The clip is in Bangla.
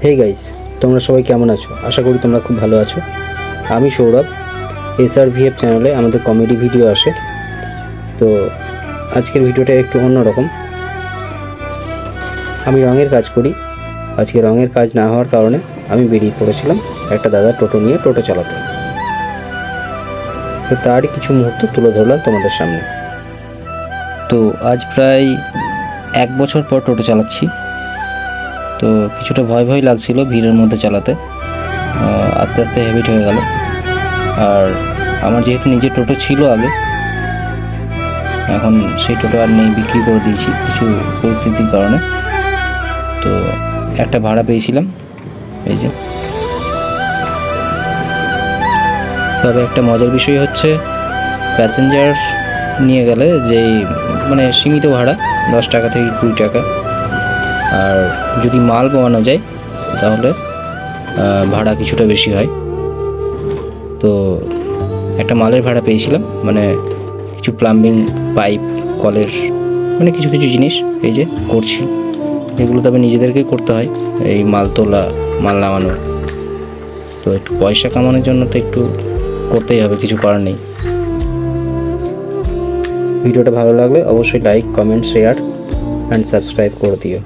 হে গাইস, তোমরা সবাই কেমন আছো? আশা করি তোমরা খুব ভালো আছো। আমি সৌরভ। SRVF চ্যানেলে আমাদের কমেডি ভিডিও আসে। তো আজকের ভিডিওটা একটু অন্যরকম। আমি রঙের কাজ করি। আজকে রঙের কাজ না হওয়ার কারণে আমি বেরিয়ে পড়েছিলাম একটা দাদা টোটো নিয়ে টোটো চালাতে। তো তারই কিছু মুহূর্ত তুলে ধরলাম তোমাদের সামনে। তো আজ প্রায় 1 বছর পর টোটো চালাচ্ছি। তো কিছুটা ভয় ভয় লাগছিল ভিড়ের মধ্যে চালাতে, আস্তে আস্তে হ্যাবিট হয়ে গেল। আর আমার যেহেতু নিজের টোটো ছিল আগে, এখন সেই টোটো আর নেই, বিক্রি করে দিয়েছি কিছু পরিস্থিতির কারণে। তো একটা ভাড়া পেয়েছিলাম, এই যে। তবে একটা মজার বিষয় হচ্ছে, প্যাসেঞ্জার নিয়ে গেলে যেই মানে সীমিত ভাড়া 10 টাকা থেকে 20 টাকা, আর যদি মাল বওয়ানো যায় তাহলে ভাড়া কিছুটা বেশি হয়। তো একটা মালের ভাড়া পেয়েছিলাম, মানে কিছু প্লাম্বিং পাইপ, কলের মানে কিছু কিছু জিনিস এই যে করছি। এগুলো তবে নিজেদেরকেই করতে হয়, এই মাল তোলা, মাল নামানো। তো একটু পয়সা কামানোর জন্য তো একটু করতেই হবে, কিছু করার নেই। ভিডিওটা ভালো লাগলে অবশ্যই like, comment, share and subscribe করে দিও।